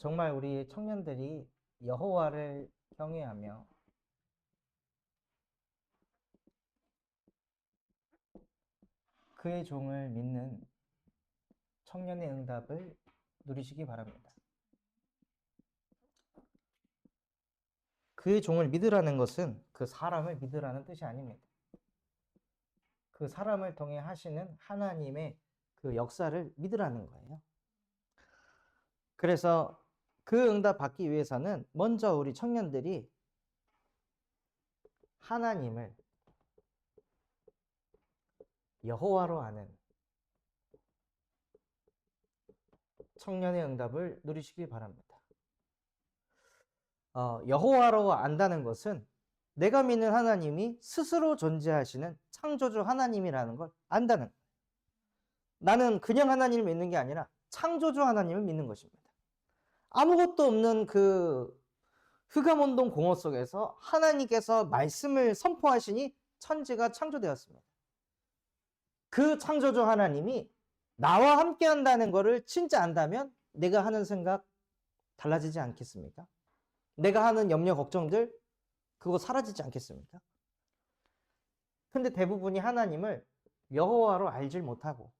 정말 우리 청년들이 여호와를 경외하며 그의 종을 믿는 청년의 응답을 누리시기 바랍니다. 그의 종을 믿으라는 것은 그 사람을 믿으라는 뜻이 아닙니다. 그 사람을 통해 하시는 하나님의 그 역사를 믿으라는 거예요. 그래서 그 응답 받기 위해서는 먼저 우리 청년들이 하나님을 여호와로 아는 청년의 응답을 누리시기 바랍니다. 여호와로 안다는 것은 내가 믿는 하나님이 스스로 존재하시는 창조주 하나님이라는 걸 안다는 거예요. 나는 그냥 하나님을 믿는 게 아니라 창조주 하나님을 믿는 것입니다. 아무것도 없는 그 흑암운동 공허 속에서 하나님께서 말씀을 선포하시니 천지가 창조되었습니다. 그 창조주 하나님이 나와 함께 한다는 것을 진짜 안다면 내가 하는 생각 달라지지 않겠습니까? 내가 하는 염려 걱정들 그거 사라지지 않겠습니까? 근데 대부분이 하나님을 여호와로 알질 못하고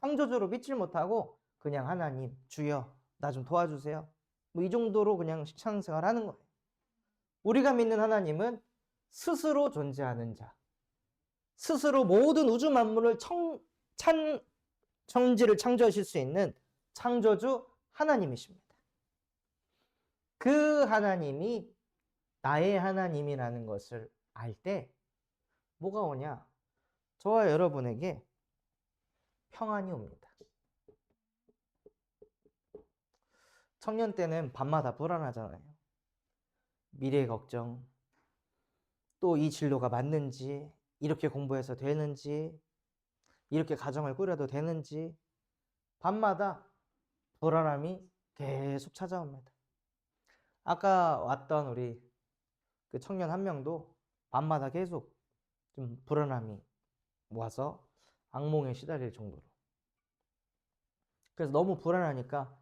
창조주로 믿질 못하고 그냥 하나님 주여 나 좀 도와주세요. 뭐 이 정도로 그냥 신앙생활 하는 거예요. 우리가 믿는 하나님은 스스로 존재하는 자, 스스로 모든 우주 만물을 천지를 창조하실 수 있는 창조주 하나님이십니다. 그 하나님이 나의 하나님이라는 것을 알 때 뭐가 오냐? 저와 여러분에게 평안이 옵니다. 청년 때는 밤마다 불안하잖아요. 미래 걱정, 또 이 진로가 맞는지, 이렇게 공부해서 되는지, 이렇게 가정을 꾸려도 되는지, 밤마다 불안함이 계속 찾아옵니다. 아까 왔던 우리 그 청년 한 명도 밤마다 계속 좀 불안함이 와서 악몽에 시달릴 정도로. 그래서 너무 불안하니까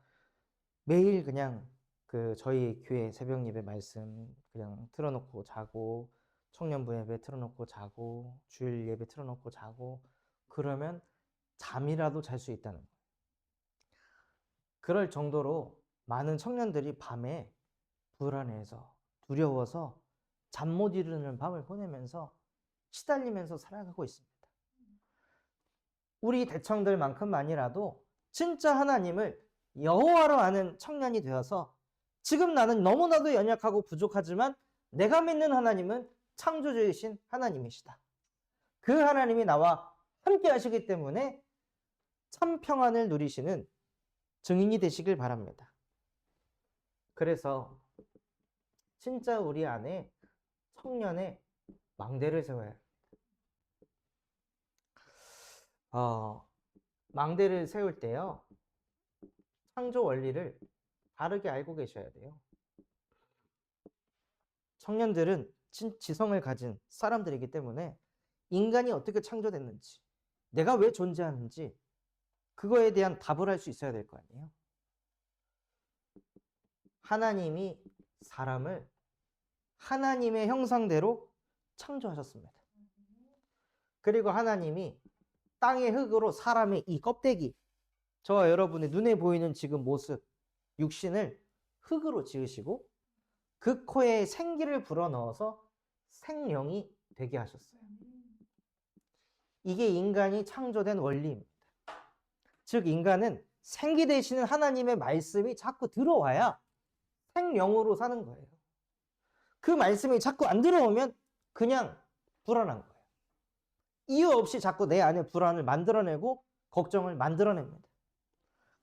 매일 그냥 그 저희 교회 새벽 예배 말씀 그냥 틀어놓고 자고, 청년부 예배 틀어놓고 자고, 주일 예배 틀어놓고 자고, 그러면 잠이라도 잘 수 있다는 거예요. 그럴 정도로 많은 청년들이 밤에 불안해서 두려워서 잠 못 이루는 밤을 보내면서 시달리면서 살아가고 있습니다. 우리 대청들만큼만이라도 진짜 하나님을 여호와로 아는 청년이 되어서 지금 나는 너무나도 연약하고 부족하지만 내가 믿는 하나님은 창조주이신 하나님이시다. 그 하나님이 나와 함께 하시기 때문에 참 평안을 누리시는 증인이 되시길 바랍니다. 그래서 진짜 우리 안에 청년의 망대를 세워야 합니다. 망대를 세울 때요, 창조 원리를 바르게 알고 계셔야 돼요. 청년들은 지성을 가진 사람들이기 때문에 인간이 어떻게 창조됐는지, 내가 왜 존재하는지 그거에 대한 답을 할 수 있어야 될 거 아니에요. 하나님이 사람을 하나님의 형상대로 창조하셨습니다. 그리고 하나님이 땅의 흙으로 사람의 이 껍데기, 저와 여러분의 눈에 보이는 지금 모습, 육신을 흙으로 지으시고 그 코에 생기를 불어넣어서 생명이 되게 하셨어요. 이게 인간이 창조된 원리입니다. 즉 인간은 생기 되시는 하나님의 말씀이 자꾸 들어와야 생명으로 사는 거예요. 그 말씀이 자꾸 안 들어오면 그냥 불안한 거예요. 이유 없이 자꾸 내 안에 불안을 만들어내고 걱정을 만들어냅니다.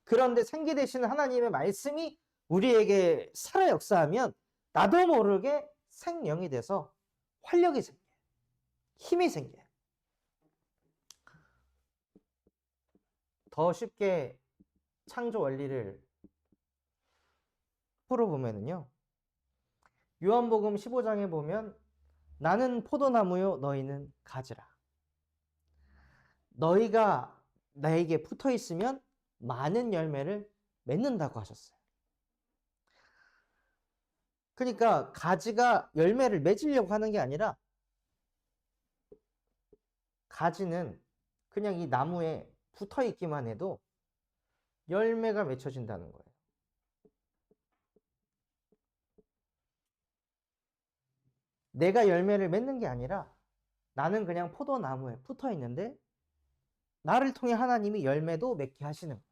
그런데 생기 되시는 하나님의 말씀이 우리에게 살아 역사하면 나도 모르게 생명이 돼서 활력이 생겨요. 힘이 생겨요. 더 쉽게 창조 원리를 풀어보면요. 요한복음 15장에 보면 나는 포도나무요 너희는 가지라. 너희가 나에게 붙어 있으면 많은 열매를 맺는다고 하셨어요. 그러니까 가지가 열매를 맺으려고 하는 게 아니라 가지는 그냥 이 나무에 붙어 있기만 해도 열매가 맺혀진다는 거예요. 내가 열매를 맺는 게 아니라 나는 그냥 포도나무에 붙어 있는데 나를 통해 하나님이 열매도 맺게 하시는 거예요.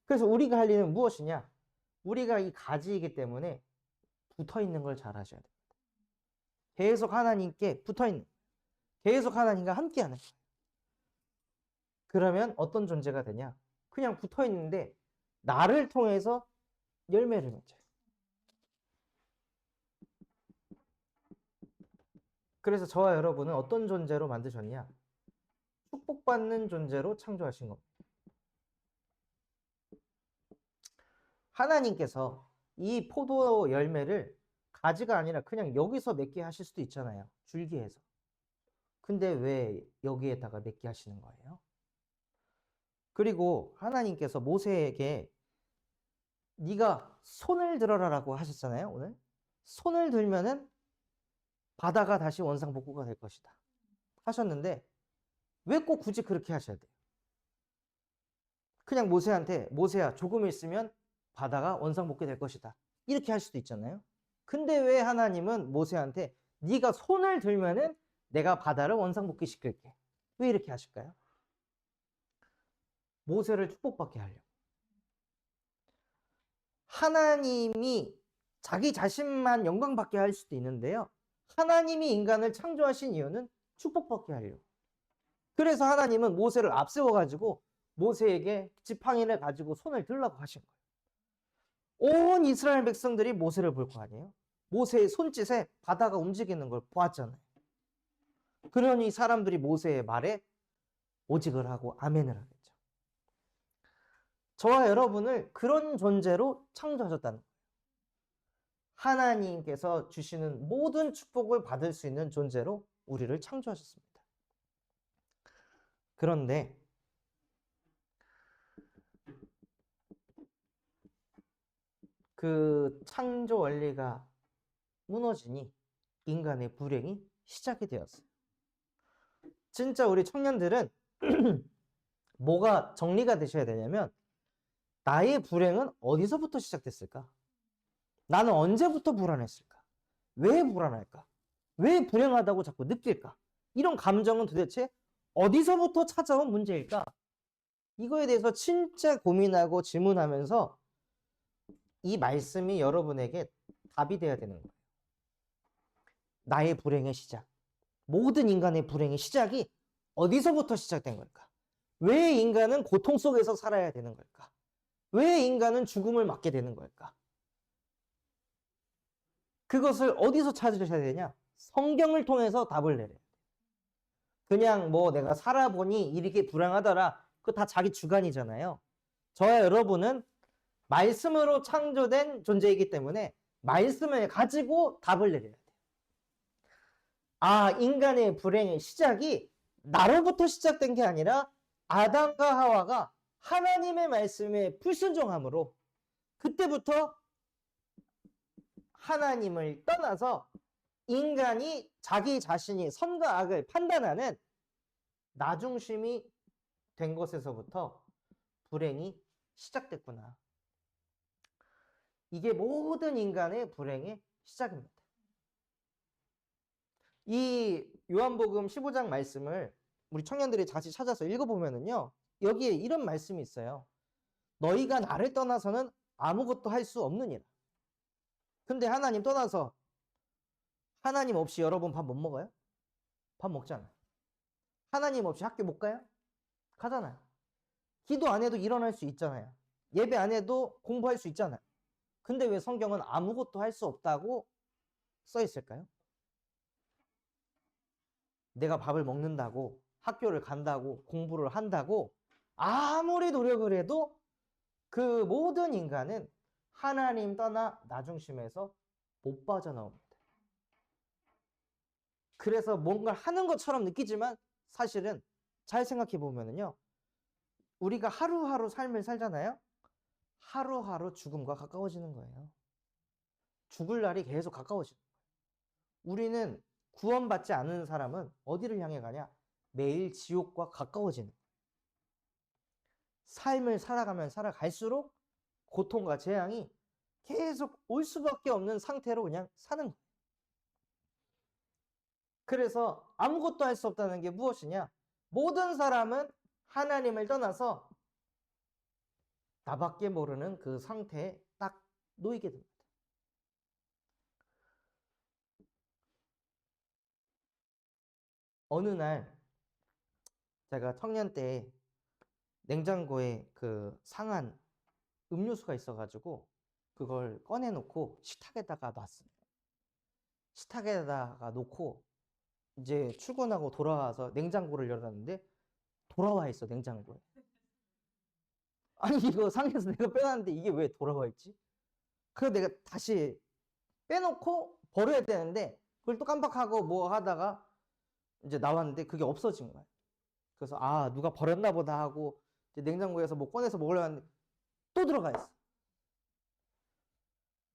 그래서 우리가 할 일은 무엇이냐? 우리가 이 가지이기 때문에 붙어 있는 걸 잘 하셔야 돼요. 계속 하나님께 붙어 있는, 계속 하나님과 함께 하는 거예요. 그러면 어떤 존재가 되냐? 그냥 붙어 있는데 나를 통해서 열매를 맺어요. 그래서 저와 여러분은 어떤 존재로 만드셨냐? 축복받는 존재로 창조하신 겁니다. 하나님께서 이 포도 열매를 가지가 아니라 그냥 여기서 맺게 하실 수도 있잖아요. 줄기에서. 근데 왜 여기에다가 맺게 하시는 거예요? 그리고 하나님께서 모세에게 네가 손을 들어라라고 하셨잖아요, 오늘. 손을 들면은 바다가 다시 원상복구가 될 것이다 하셨는데 왜 꼭 굳이 그렇게 하셔야 돼요? 그냥 모세한테 모세야 조금 있으면 바다가 원상복구 될 것이다 이렇게 할 수도 있잖아요. 근데 왜 하나님은 모세한테 네가 손을 들면은 내가 바다를 원상복귀 시킬게, 왜 이렇게 하실까요? 모세를 축복받게 하려고. 하나님이 자기 자신만 영광받게 할 수도 있는데요, 하나님이 인간을 창조하신 이유는 축복받게 하려고. 그래서 하나님은 모세를 앞세워 가지고 모세에게 지팡이를 가지고 손을 들라고 하신 거예요. 온 이스라엘 백성들이 모세를 볼 거 아니에요. 모세의 손짓에 바다가 움직이는 걸 보았잖아요. 그러니 사람들이 모세의 말에 오직을 하고 아멘을 하겠죠. 저와 여러분을 그런 존재로 창조하셨다는 거예요. 하나님께서 주시는 모든 축복을 받을 수 있는 존재로 우리를 창조하셨습니다. 그런데 그 창조 원리가 무너지니 인간의 불행이 시작이 되었어요. 진짜 우리 청년들은 뭐가 정리가 되셔야 되냐면, 나의 불행은 어디서부터 시작됐을까? 나는 언제부터 불안했을까? 왜 불안할까? 왜 불행하다고 자꾸 느낄까? 이런 감정은 도대체 어디서부터 찾아온 문제일까? 이거에 대해서 진짜 고민하고 질문하면서 이 말씀이 여러분에게 답이 돼야 되는 거예요. 나의 불행의 시작, 모든 인간의 불행의 시작이 어디서부터 시작된 걸까? 왜 인간은 고통 속에서 살아야 되는 걸까? 왜 인간은 죽음을 맞게 되는 걸까? 그것을 어디서 찾으셔야 되냐? 성경을 통해서 답을 내려요. 그냥 뭐 내가 살아보니 이렇게 불행하더라, 그거 다 자기 주관이잖아요. 저와 여러분은 말씀으로 창조된 존재이기 때문에 말씀을 가지고 답을 내려야 돼요. 아, 인간의 불행의 시작이 나로부터 시작된 게 아니라 아담과 하와가 하나님의 말씀에 불순종함으로 그때부터 하나님을 떠나서 인간이 자기 자신이 선과 악을 판단하는 나중심이 된 것에서부터 불행이 시작됐구나. 이게 모든 인간의 불행의 시작입니다. 이 요한복음 15장 말씀을 우리 청년들이 다시 찾아서 읽어보면은요, 여기에 이런 말씀이 있어요. 너희가 나를 떠나서는 아무것도 할 수 없느니라. 근데 하나님 떠나서 하나님 없이 여러분 밥 못 먹어요? 밥 먹잖아요. 하나님 없이 학교 못 가요? 가잖아요. 기도 안 해도 일어날 수 있잖아요. 예배 안 해도 공부할 수 있잖아요. 근데 왜 성경은 아무것도 할 수 없다고 써 있을까요? 내가 밥을 먹는다고, 학교를 간다고, 공부를 한다고 아무리 노력을 해도 그 모든 인간은 하나님 떠나 나 중심에서 못 빠져나옵니다. 그래서 뭔가 하는 것처럼 느끼지만 사실은 잘 생각해 보면은요, 우리가 하루하루 삶을 살잖아요. 하루하루 죽음과 가까워지는 거예요. 죽을 날이 계속 가까워지는 거예요. 우리는 구원받지 않은 사람은 어디를 향해 가냐? 매일 지옥과 가까워지는 거예요. 삶을 살아가면 살아갈수록 고통과 재앙이 계속 올 수밖에 없는 상태로 그냥 사는 거예요. 그래서 아무것도 할 수 없다는 게 무엇이냐? 모든 사람은 하나님을 떠나서 나밖에 모르는 그 상태에 딱 놓이게 됩니다. 어느 날 제가 청년 때 냉장고에 그 상한 음료수가 있어가지고 그걸 꺼내놓고 식탁에다가 놨어요. 식탁에다가 놓고 이제 출근하고 돌아와서 냉장고를 열었는데 돌아와 있어, 냉장고에. 아니 이거 상해서 내가 빼놨는데 이게 왜 돌아와 있지? 그래서 내가 다시 빼놓고 버려야 되는데 그걸 또 깜빡하고 뭐 하다가 이제 나왔는데 그게 없어진 거예요. 그래서 아 누가 버렸나 보다 하고 이제 냉장고에서 뭐 꺼내서 먹으려고 하는데 또 들어가 있어.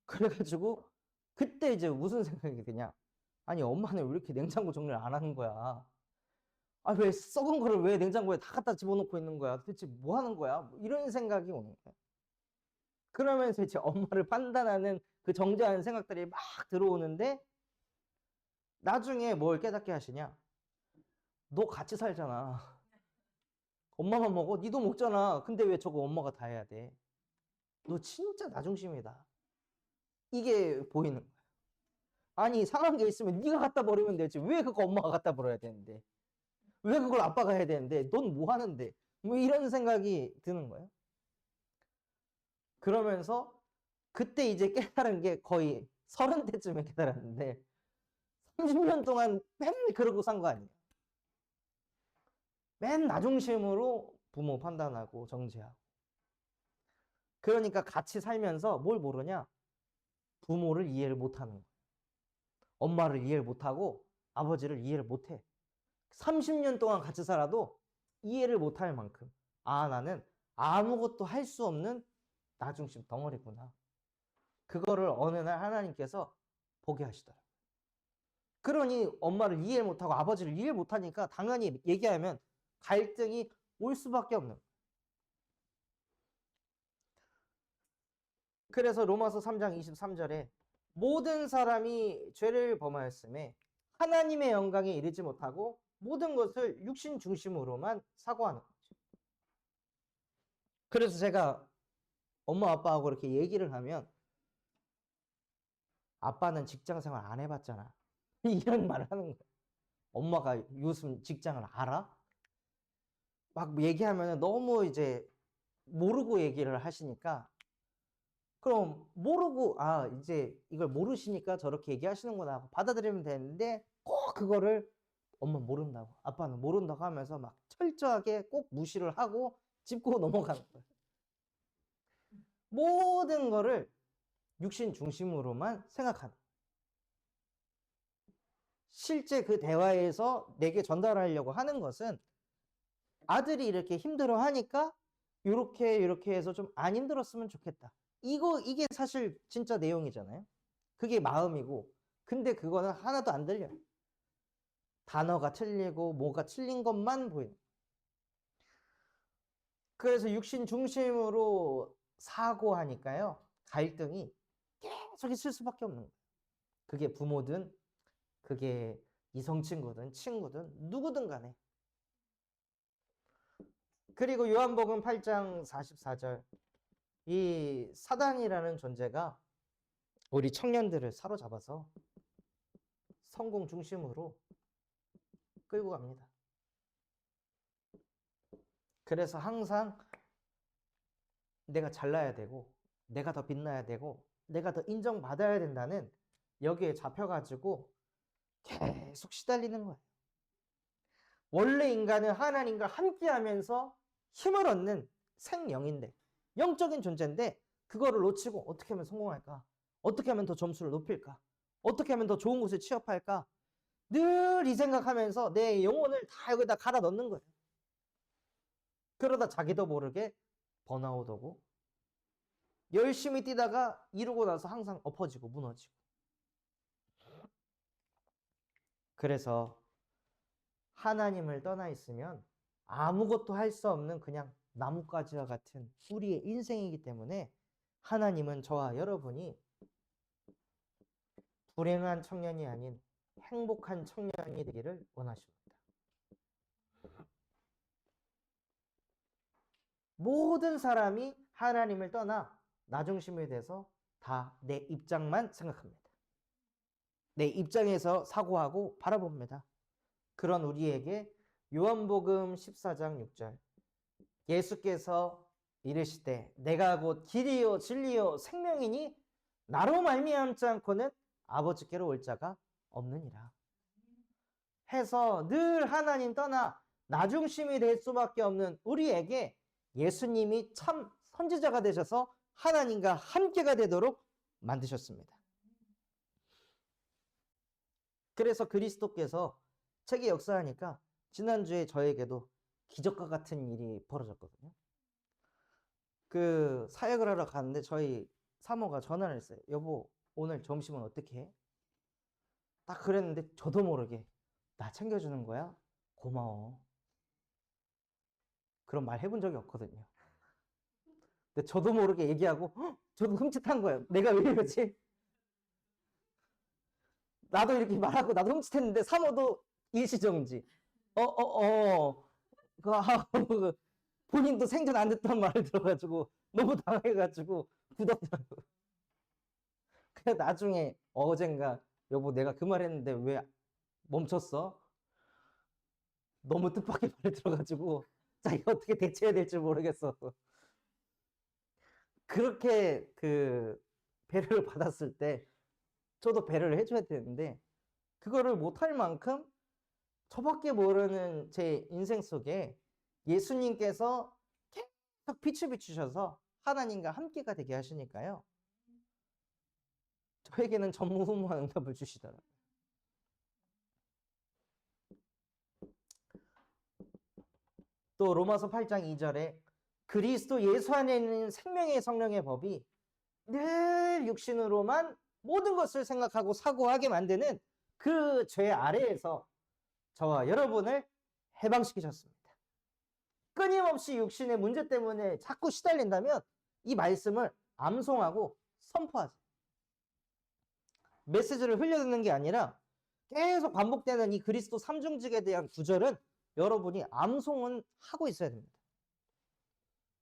그래가지고 그때 이제 무슨 생각이 드냐? 아니 엄마는 왜 이렇게 냉장고 정리를 안 하는 거야? 아 왜 썩은 거를 왜 냉장고에 다 갖다 집어넣고 있는 거야? 도대체 뭐 하는 거야? 뭐 이런 생각이 오는 거예요. 그러면서 이제 엄마를 판단하는 그 정죄하는 생각들이 막 들어오는데 나중에 뭘 깨닫게 하시냐? 너 같이 살잖아. 엄마만 먹어? 니도 먹잖아. 근데 왜 저거 엄마가 다 해야 돼? 너 진짜 나중심이다. 이게 보이는 거야. 아니 상한 게 있으면 네가 갖다 버리면 되지. 왜 그거 엄마가 갖다 버려야 되는데? 왜 그걸 아빠가 해야 되는데? 넌 뭐 하는데? 뭐 이런 생각이 드는 거예요. 그러면서 그때 이제 깨달은 게 거의 30대쯤에 깨달았는데 30년 동안 맨날 그러고 산 거 아니에요. 맨 나중심으로 부모 판단하고 정죄하고. 그러니까 같이 살면서 뭘 모르냐? 부모를 이해를 못하는 거예요. 엄마를 이해를 못하고 아버지를 이해를 못해. 30년 동안 같이 살아도 이해를 못할 만큼 아 나는 아무것도 할 수 없는 나중심 덩어리구나. 그거를 어느 날 하나님께서 보게 하시더라고요. 그러니 엄마를 이해 못하고 아버지를 이해 못하니까 당연히 얘기하면 갈등이 올 수밖에 없는 거예요. 그래서 로마서 3장 23절에 모든 사람이 죄를 범하였음에 하나님의 영광에 이르지 못하고 모든 것을 육신 중심으로만 사고하는 거죠. 그래서 제가 엄마 아빠하고 이렇게 얘기를 하면 아빠는 직장 생활 안 해봤잖아. 이런 말을 하는 거예요. 엄마가 요즘 직장을 알아? 막 얘기하면 너무 이제 모르고 얘기를 하시니까 그럼 모르고 아 이제 이걸 모르시니까 저렇게 얘기하시는구나 하고 받아들이면 되는데 꼭 그거를 엄마 모른다고 아빠는 모른다고 하면서 막 철저하게 꼭 무시를 하고 짚고 넘어가는 거예요. 모든 거를 육신 중심으로만 생각하는 거예요. 실제 그 대화에서 내게 전달하려고 하는 것은 아들이 이렇게 힘들어 하니까 이렇게 해서 좀 안 힘들었으면 좋겠다. 이게 사실 진짜 내용이잖아요. 그게 마음이고. 근데 그거는 하나도 안 들려요. 단어가 틀리고 뭐가 틀린 것만 보이는. 그래서 육신 중심으로 사고하니까요. 갈등이 계속 있을 수밖에 없는 거예요. 그게 부모든 그게 이성 친구든 친구든 누구든 간에. 그리고 요한복음 8장 44절 이 사단이라는 존재가 우리 청년들을 사로잡아서 성공 중심으로 끌고 갑니다. 그래서 항상 내가 잘나야 되고 내가 더 빛나야 되고 내가 더 인정받아야 된다는 여기에 잡혀가지고 계속 시달리는 거예요. 원래 인간은 하나님과 함께하면서 힘을 얻는 생명인데 영적인 존재인데 그거를 놓치고 어떻게 하면 성공할까? 어떻게 하면 더 점수를 높일까? 어떻게 하면 더 좋은 곳에 취업할까? 늘 이 생각하면서 내 영혼을 다 여기다 갈아 넣는 거예요. 그러다 자기도 모르게 번아웃 오고 열심히 뛰다가 이루고 나서 항상 엎어지고 무너지고. 그래서 하나님을 떠나 있으면 아무것도 할 수 없는 그냥 나뭇가지와 같은 우리의 인생이기 때문에 하나님은 저와 여러분이 불행한 청년이 아닌 행복한 청년이 되기를 원하십니다. 모든 사람이 하나님을 떠나 나중심이 돼서 다 내 입장만 생각합니다. 내 입장에서 사고하고 바라봅니다. 그런 우리에게 요한복음 14장 6절 예수께서 이르시되 내가 곧 길이요 진리요 생명이니 나로 말미암지 않고는 아버지께로 올 자가 없느니라 해서 늘 하나님 떠나 나중심이 될 수밖에 없는 우리에게 예수님이 참 선지자가 되셔서 하나님과 함께가 되도록 만드셨습니다. 그래서 그리스도께서 책에 역사하니까 지난주에 저에게도 기적과 같은 일이 벌어졌거든요. 그 사역을 하러 갔는데 저희 사모가 전화를 했어요. 여보, 오늘 점심은 어떻게 해? 딱 그랬는데 저도 모르게 나 챙겨주는 거야? 고마워. 그런 말 해본 적이 없거든요. 근데 저도 모르게 얘기하고 저도 흠칫한 거예요. 내가 왜 이러지? 나도 이렇게 말하고 나도 흠칫했는데 사모도 일시정지. 그 본인도 생전 안 듣던 말을 들어가지고 너무 당해가지고 굳었더라고요. 그래서 나중에 어젠가 여보 내가 그 말 했는데 왜 멈췄어? 너무 뜻밖의 말을 들어가지고 자기가 어떻게 대처해야 될지 모르겠어. 그렇게 그 배려를 받았을 때 저도 배려를 해줘야 되는데 그거를 못할 만큼 저밖에 모르는 제 인생 속에 예수님께서 계속 빛을 비추셔서 하나님과 함께가 되게 하시니까요. 저에게는 전무후무한 응답을 주시더라고요. 또 로마서 8장 2절에 그리스도 예수 안에 있는 생명의 성령의 법이 늘 육신으로만 모든 것을 생각하고 사고하게 만드는 그 죄 아래에서 저와 여러분을 해방시키셨습니다. 끊임없이 육신의 문제 때문에 자꾸 시달린다면 이 말씀을 암송하고 선포하세요. 메시지를 흘려듣는 게 아니라 계속 반복되는 이 그리스도 삼중직에 대한 구절은 여러분이 암송은 하고 있어야 됩니다.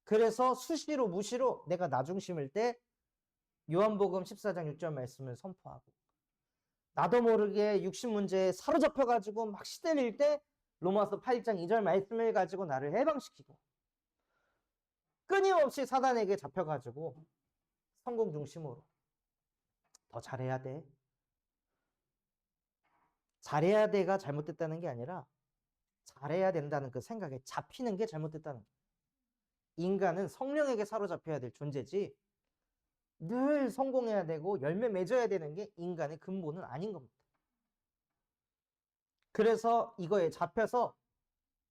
그래서 수시로 무시로 내가 나중심일 때 요한복음 14장 6절 말씀을 선포하고 나도 모르게 육신 문제에 사로잡혀가지고 막 시달릴 때 로마서 8장 2절 말씀을 가지고 나를 해방시키고 끊임없이 사단에게 잡혀가지고 성공 중심으로 더 잘해야 돼. 잘해야 돼가 잘못됐다는 게 아니라 잘해야 된다는 그 생각에 잡히는 게 잘못됐다는 거예요. 인간은 성령에게 사로잡혀야 될 존재지 늘 성공해야 되고 열매 맺어야 되는 게 인간의 근본은 아닌 겁니다. 그래서 이거에 잡혀서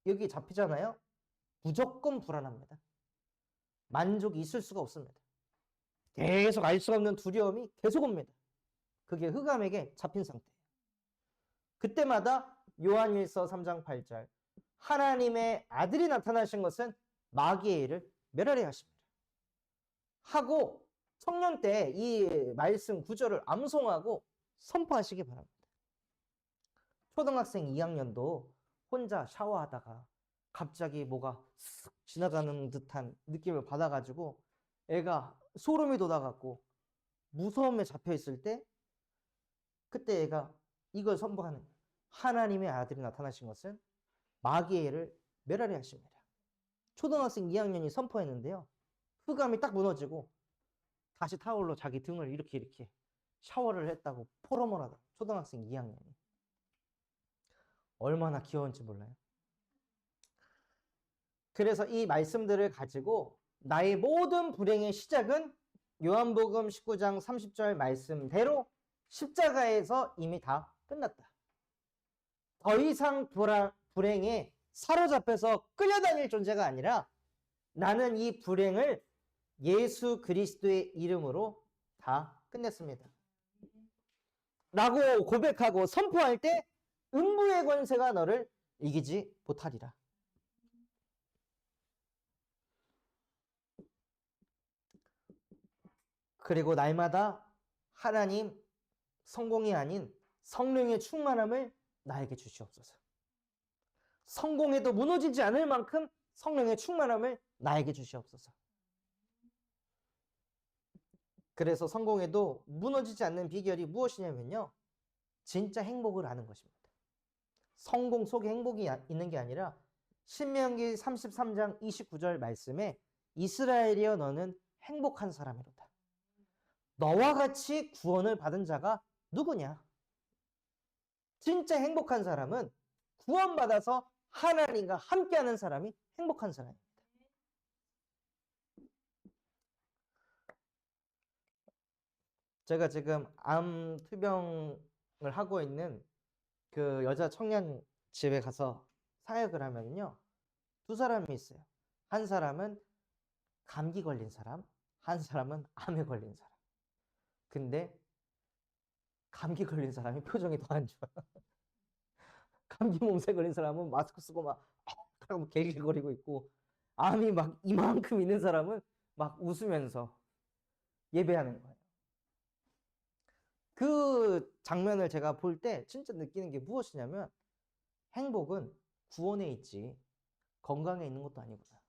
여기 잡히잖아요. 무조건 불안합니다. 만족이 있을 수가 없습니다. 계속 알 수 없는 두려움이 계속 옵니다. 그게 흑암에게 잡힌 상태예요. 그때마다 요한일서 3장 8절 하나님의 아들이 나타나신 것은 마귀의 일을 멸하려 하십니다. 하고 청년 때 이 말씀 구절을 암송하고 선포하시기 바랍니다. 초등학생 2학년도 혼자 샤워하다가 갑자기 뭐가 쓱 지나가는 듯한 느낌을 받아가지고 애가 소름이 돋아갖고 무서움에 잡혀있을 때 그때 애가 이걸 선포하는 거예요. 하나님의 아들이 나타나신 것은 마귀의 일을 멸하려 하십니다. 초등학생 2학년이 선포했는데요. 흑암이 딱 무너지고 다시 타올로 자기 등을 이렇게 샤워를 했다고 포럼을 하더라고요. 초등학생 2학년이. 얼마나 귀여운지 몰라요. 그래서 이 말씀들을 가지고 나의 모든 불행의 시작은 요한복음 19장 30절 말씀대로 십자가에서 이미 다 끝났다. 더 이상 불행에 사로잡혀서 끌려다닐 존재가 아니라 나는 이 불행을 예수 그리스도의 이름으로 다 끝냈습니다. 라고 고백하고 선포할 때 음부의 권세가 너를 이기지 못하리라. 그리고 날마다 하나님 성공이 아닌 성령의 충만함을 나에게 주시옵소서. 성공해도 무너지지 않을 만큼 성령의 충만함을 나에게 주시옵소서. 그래서 성공해도 무너지지 않는 비결이 무엇이냐면요. 진짜 행복을 아는 것입니다. 성공 속에 행복이 있는 게 아니라 신명기 33장 29절 말씀에 이스라엘이여 너는 행복한 사람이로다. 너와 같이 구원을 받은 자가 누구냐? 진짜 행복한 사람은 구원받아서 하나님과 함께하는 사람이 행복한 사람입니다. 제가 지금 암 투병을 하고 있는 그 여자 청년 집에 가서 사역을 하면요. 두 사람이 있어요. 한 사람은 감기 걸린 사람, 한 사람은 암에 걸린 사람. 근데 감기 걸린 사람이 표정이 더 안 좋아. 감기 몸살 걸린 사람은 마스크 쓰고 막 갤갤거리고 있고, 암이 막 이만큼 있는 사람은 막 웃으면서 예배하는 거예요. 그 장면을 제가 볼 때 진짜 느끼는 게 무엇이냐면 행복은 구원에 있지 건강에 있는 것도 아니구나.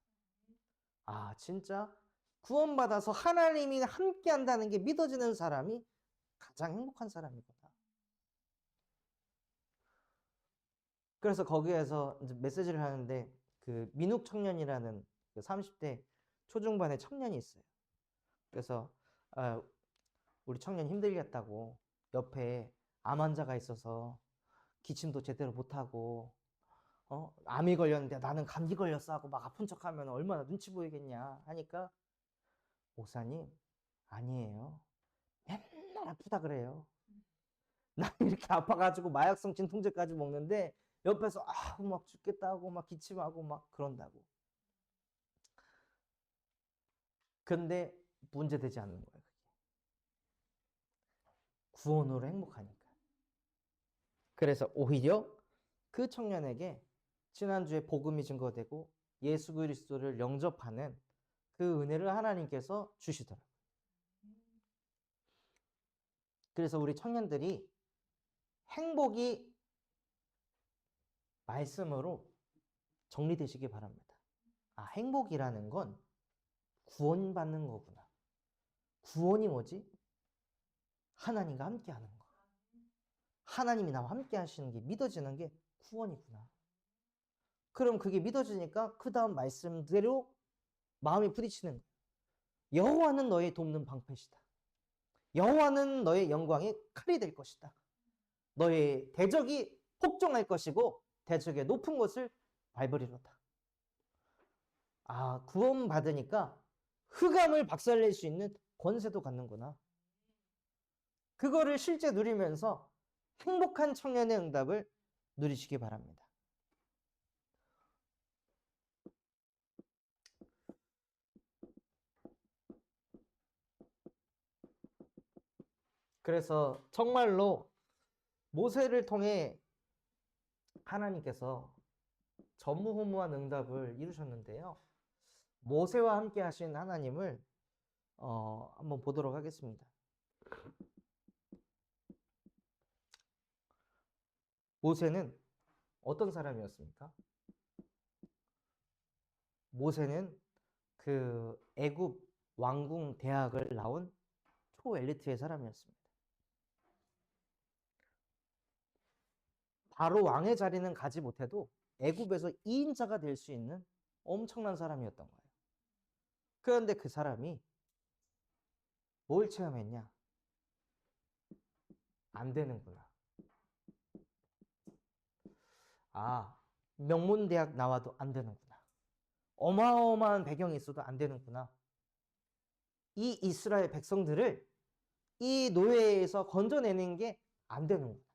아, 진짜 구원받아서 하나님이 함께 한다는 게 믿어지는 사람이 가장 행복한 사람이구나. 그래서 거기에서 이제 메시지를 하는데 그 민욱 청년이라는 그 30대 초중반의 청년이 있어요. 그래서 우리 청년 힘들겠다고 옆에 암 환자가 있어서 기침도 제대로 못하고 암이 걸렸는데 나는 감기 걸렸어 하고 막 아픈 척하면 얼마나 눈치 보이겠냐 하니까 목사님 아니에요. 맨날 아프다 그래요. 나 이렇게 아파가지고 마약성 진통제까지 먹는데 옆에서 막 죽겠다 하고 막 기침하고 막 그런다고. 근데 문제되지 않는 거예요. 구원으로 행복하니까. 그래서 오히려 그 청년에게 지난주에 복음이 증거되고 예수 그리스도를 영접하는 그 은혜를 하나님께서 주시더라고요. 그래서 우리 청년들이 행복이 말씀으로 정리되시기 바랍니다. 아, 행복이라는 건 구원받는 거구나. 구원이 뭐지? 하나님과 함께 하는 거. 하나님이 나와 함께 하시는 게 믿어지는 게 구원이구나. 그럼 그게 믿어지니까 그 다음 말씀대로 마음이 부딪히는 거예요. 여호와는 너의 돕는 방패시다. 여호와는 너의 영광의 칼이 될 것이다. 너의 대적이 폭정할 것이고 대적의 높은 곳을 밟으리로다. 아, 구원받으니까 흑암을 박살낼 수 있는 권세도 갖는구나. 그거를 실제 누리면서 행복한 청년의 응답을 누리시기 바랍니다. 그래서 정말로 모세를 통해 하나님께서 전무후무한 응답을 이루셨는데요. 모세와 함께 하신 하나님을 한번 보도록 하겠습니다. 모세는 어떤 사람이었습니까? 모세는 그 애굽 왕궁 대학을 나온 초엘리트의 사람이었습니다. 바로 왕의 자리는 가지 못해도 애굽에서 2인자가 될 수 있는 엄청난 사람이었던 거예요. 그런데 그 사람이 뭘 체험했냐? 안 되는구나. 아, 명문대학 나와도 안 되는구나. 어마어마한 배경이 있어도 안 되는구나. 이 이스라엘 백성들을 이 노예에서 건져내는 게 안 되는구나.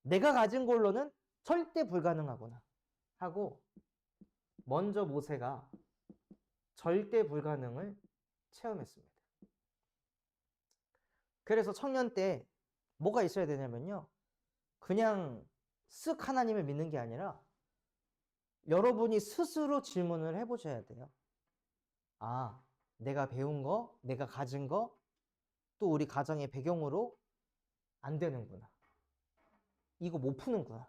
내가 가진 걸로는 절대 불가능하구나 하고 먼저 모세가 절대 불가능을 체험했습니다. 그래서 청년 때 뭐가 있어야 되냐면요. 그냥 쓱 하나님을 믿는 게 아니라 여러분이 스스로 질문을 해보셔야 돼요. 아, 내가 배운 거, 내가 가진 거, 또 우리 가정의 배경으로 안 되는구나. 이거 못 푸는구나.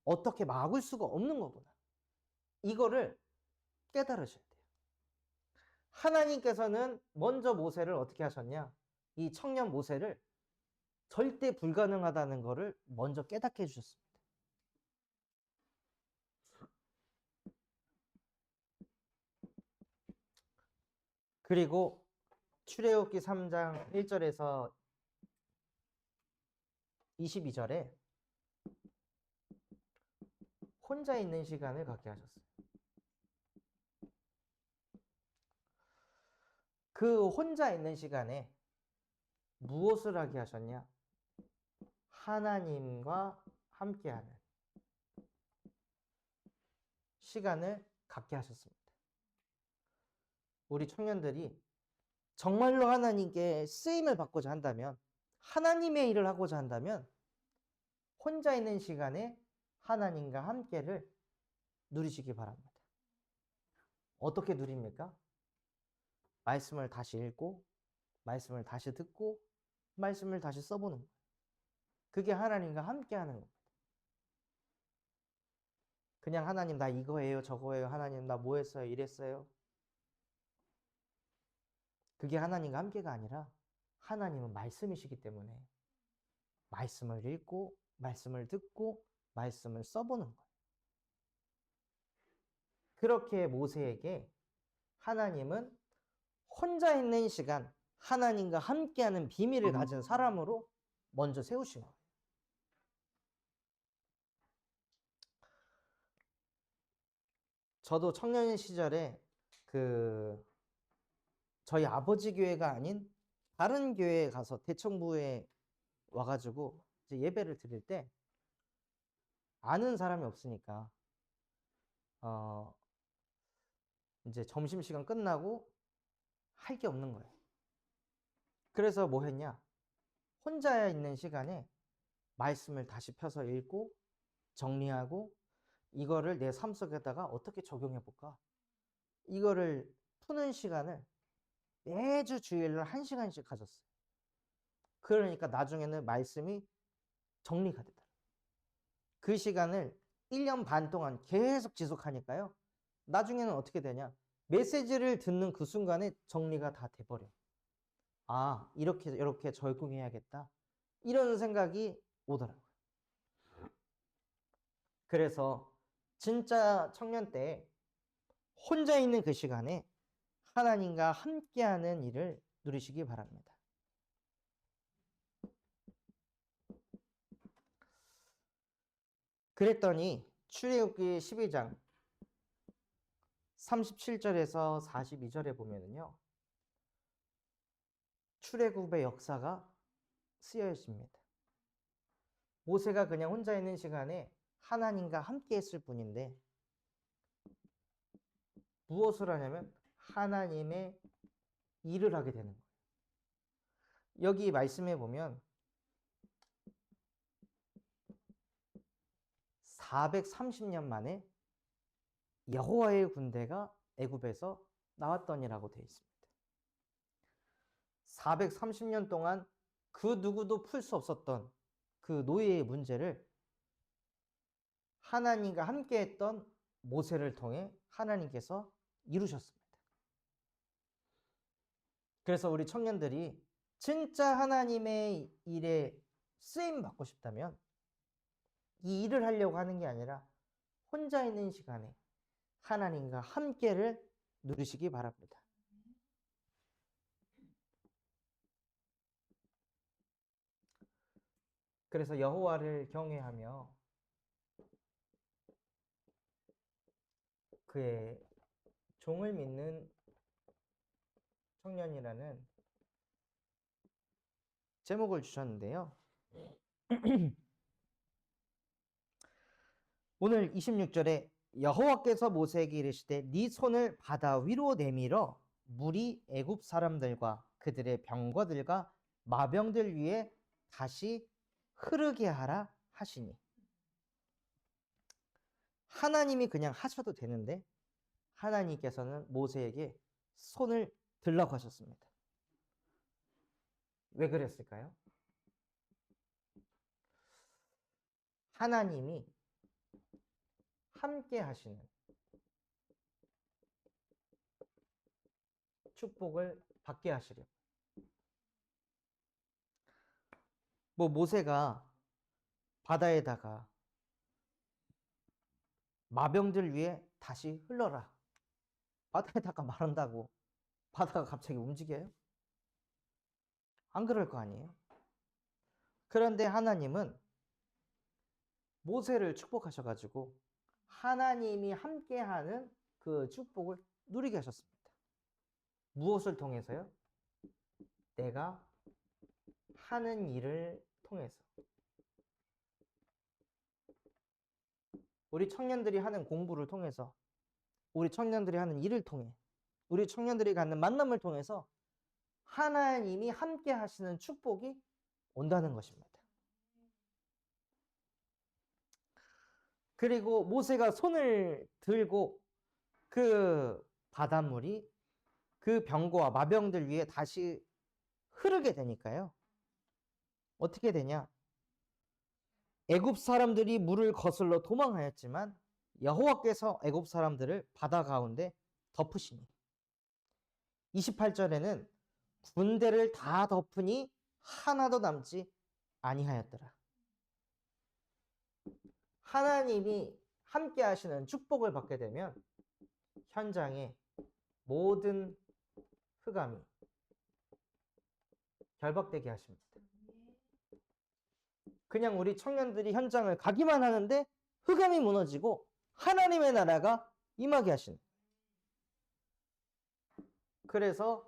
어떻게 막을 수가 없는 거구나. 이거를 깨달으셔야 돼요. 하나님께서는 먼저 모세를 어떻게 하셨냐? 이 청년 모세를 절대 불가능하다는 것을 먼저 깨닫게 해주셨습니다. 그리고 출애굽기 3장 1절에서 22절에 혼자 있는 시간을 갖게 하셨어요. 그 혼자 있는 시간에 무엇을 하게 하셨냐? 하나님과 함께하는 시간을 갖게 하셨습니다. 우리 청년들이 정말로 하나님께 쓰임을 받고자 한다면, 하나님의 일을 하고자 한다면 혼자 있는 시간에 하나님과 함께를 누리시기 바랍니다. 어떻게 누립니까? 말씀을 다시 읽고, 말씀을 다시 듣고, 말씀을 다시 써보는 거예요. 그게 하나님과 함께하는 겁니다. 그냥 하나님 나 이거예요, 저거예요, 하나님 나 뭐 했어요, 이랬어요. 그게 하나님과 함께가 아니라 하나님은 말씀이시기 때문에 말씀을 읽고, 말씀을 듣고, 말씀을 써보는 거예요. 그렇게 모세에게 하나님은 혼자 있는 시간, 하나님과 함께하는 비밀을 가진 사람으로 먼저 세우신 거예요. 저도 청년 시절에 저희 아버지 교회가 아닌 다른 교회에 가서 대청부에 와가지고 이제 예배를 드릴 때 아는 사람이 없으니까 이제 점심시간 끝나고 할 게 없는 거예요. 그래서 뭐 했냐? 혼자 있는 시간에 말씀을 다시 펴서 읽고 정리하고 이거를 내 삶 속에다가 어떻게 적용해 볼까? 이거를 푸는 시간을 매주 주일날 1시간씩 가졌어요. 그러니까 나중에는 말씀이 정리가 되더라고요. 그 시간을 1년 반 동안 계속 지속하니까요. 나중에는 어떻게 되냐? 메시지를 듣는 그 순간에 정리가 다 돼버려. 아, 이렇게 적용해야겠다. 이런 생각이 오더라고요. 그래서 진짜 청년 때 혼자 있는 그 시간에 하나님과 함께하는 일을 누리시기 바랍니다. 그랬더니 출애굽기 12장 37절에서 42절에 보면은요. 출애굽의 역사가 쓰여 있습니다. 모세가 그냥 혼자 있는 시간에 하나님과 함께 했을 뿐인데 무엇을 하냐면 하나님의 일을 하게 되는 거예요. 여기 말씀해 보면 430년 만에 여호와의 군대가 애굽에서 나왔더니라고 되어 있습니다. 430년 동안 그 누구도 풀 수 없었던 그 노예의 문제를 하나님과 함께 했던 모세를 통해 하나님께서 이루셨습니다. 그래서 우리 청년들이 진짜 하나님의 일에 쓰임 받고 싶다면 이 일을 하려고 하는 게 아니라 혼자 있는 시간에 하나님과 함께를 누리시기 바랍니다. 그래서 여호와를 경외하며 그의 종을 믿는 청년이라는 제목을 주셨는데요. 오늘 26절에 여호와께서 모세에게 이르시되 네 손을 바다 위로 내밀어 물이 애굽 사람들과 그들의 병거들과 마병들 위에 다시 흐르게 하라 하시니. 하나님이 그냥 하셔도 되는데 하나님께서는 모세에게 손을 들라고 하셨습니다. 왜 그랬을까요? 하나님이 함께 하시는 축복을 받게 하시려. 모세가 바다에다가 마병들 위해 다시 흘러라. 바다에다가 말한다고 바다가 갑자기 움직여요? 안 그럴 거 아니에요? 그런데 하나님은 모세를 축복하셔가지고 하나님이 함께하는 그 축복을 누리게 하셨습니다. 무엇을 통해서요? 내가 하는 일을 통해서. 우리 청년들이 하는 공부를 통해서, 우리 청년들이 하는 일을 통해, 우리 청년들이 갖는 만남을 통해서 하나님이 함께 하시는 축복이 온다는 것입니다. 그리고 모세가 손을 들고 그 바닷물이 그 병거와 마병들 위에 다시 흐르게 되니까요. 어떻게 되냐? 애굽 사람들이 물을 거슬러 도망하였지만 여호와께서 애굽 사람들을 바다 가운데 덮으시니. 28절에는 군대를 다 덮으니 하나도 남지 아니하였더라. 하나님이 함께 하시는 축복을 받게 되면 현장에 모든 흑암이 결박되게 하십니다. 그냥 우리 청년들이 현장을 가기만 하는데 흑암이 무너지고 하나님의 나라가 임하게 하시는. 그래서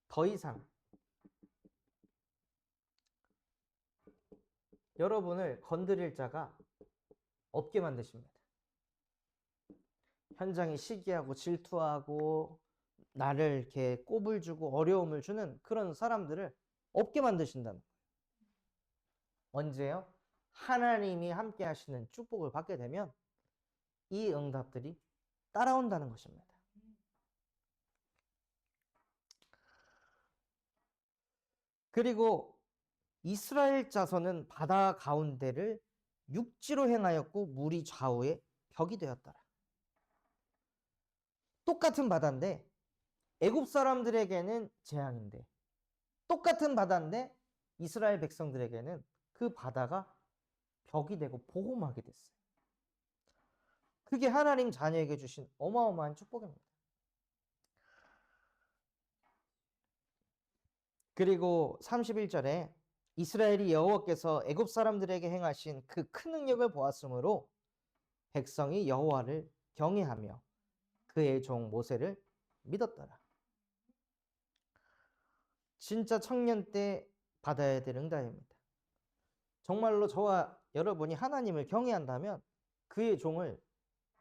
더 이상 여러분을 건드릴 자가 없게 만드십니다. 현장이 시기하고 질투하고 나를 이렇게 꼽을 주고 어려움을 주는 그런 사람들을 없게 만드신다는 거예요. 언제요? 하나님이 함께 하시는 축복을 받게 되면 이 응답들이 따라온다는 것입니다. 그리고 이스라엘 자손은 바다 가운데를 육지로 행하였고 물이 좌우에 벽이 되었더라. 똑같은 바다인데 애굽 사람들에게는 재앙인데 똑같은 바다인데 이스라엘 백성들에게는 그 바다가 벽이 되고 보호막이 됐어요. 그게 하나님 자녀에게 주신 어마어마한 축복입니다. 그리고 31절에 이스라엘이 여호와께서 애굽 사람들에게 행하신 그 큰 능력을 보았으므로 백성이 여호와를 경외하며 그의 종 모세를 믿었더라. 진짜 청년 때 받아야 될 응답입니다. 정말로 저와 여러분이 하나님을 경외한다면 그의 종을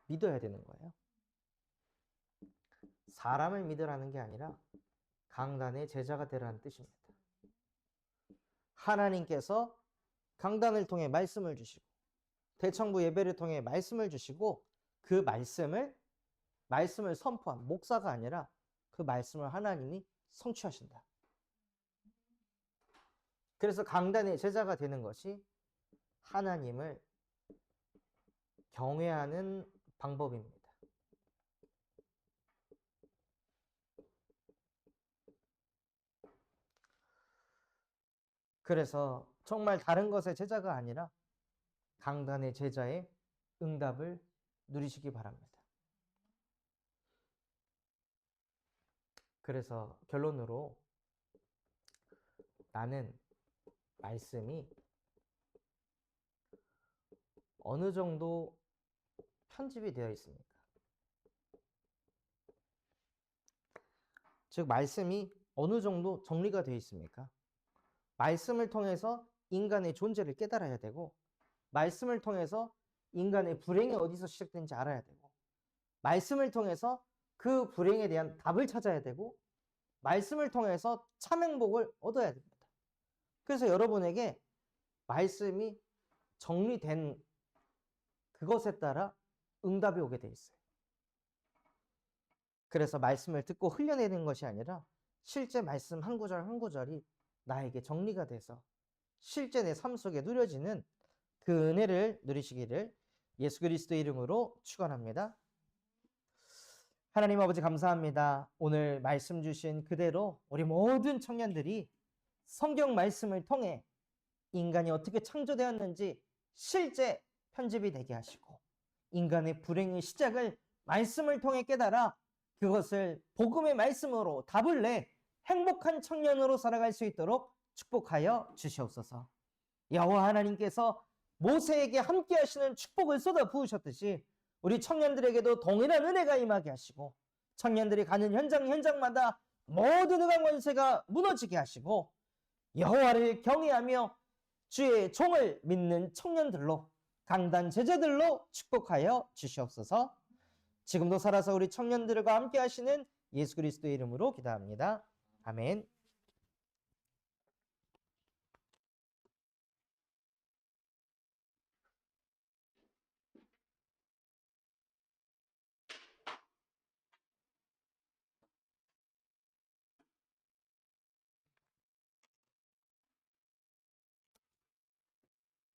믿어야 되는 거예요. 사람을 믿으라는 게 아니라 강단의 제자가 되라는 뜻입니다. 하나님께서 강단을 통해 말씀을 주시고 대청부 예배를 통해 말씀을 주시고 그 말씀을 선포한 목사가 아니라 그 말씀을 하나님이 성취하신다. 그래서 강단의 제자가 되는 것이 하나님을 경외하는 방법입니다. 그래서 정말 다른 것의 제자가 아니라 강단의 제자의 응답을 누리시기 바랍니다. 그래서 결론으로 나는 말씀이 어느 정도 편집이 되어 있습니까? 즉 말씀이 어느 정도 정리가 되어 있습니까? 말씀을 통해서 인간의 존재를 깨달아야 되고 말씀을 통해서 인간의 불행이 어디서 시작되는지 알아야 되고, 말씀을 통해서 그 불행에 대한 답을 찾아야 되고, 말씀을 통해서 참 행복을 얻어야 됩니다. 그래서 여러분에게 말씀이 정리된 그것에 따라 응답이 오게 돼 있어요. 그래서 말씀을 듣고 흘려내는 것이 아니라 실제 말씀 한 구절 한 구절이 나에게 정리가 돼서 실제 내 삶 속에 누려지는 그 은혜를 누리시기를 예수 그리스도의 이름으로 축원합니다. 하나님 아버지 감사합니다. 오늘 말씀 주신 그대로 우리 모든 청년들이 성경 말씀을 통해 인간이 어떻게 창조되었는지 실제 편집이 되게 하시고, 인간의 불행의 시작을 말씀을 통해 깨달아 그것을 복음의 말씀으로 답을 내 행복한 청년으로 살아갈 수 있도록 축복하여 주시옵소서. 여호와 하나님께서 모세에게 함께 하시는 축복을 쏟아 부으셨듯이 우리 청년들에게도 동일한 은혜가 임하게 하시고, 청년들이 가는 현장마다 모든 흑암 권세가 무너지게 하시고, 여호와를 경외하며 주의 종을 믿는 청년들로, 강단 제자들로 축복하여 주시옵소서. 지금도 살아서 우리 청년들과 함께 하시는 예수 그리스도의 이름으로 기도합니다. 아멘.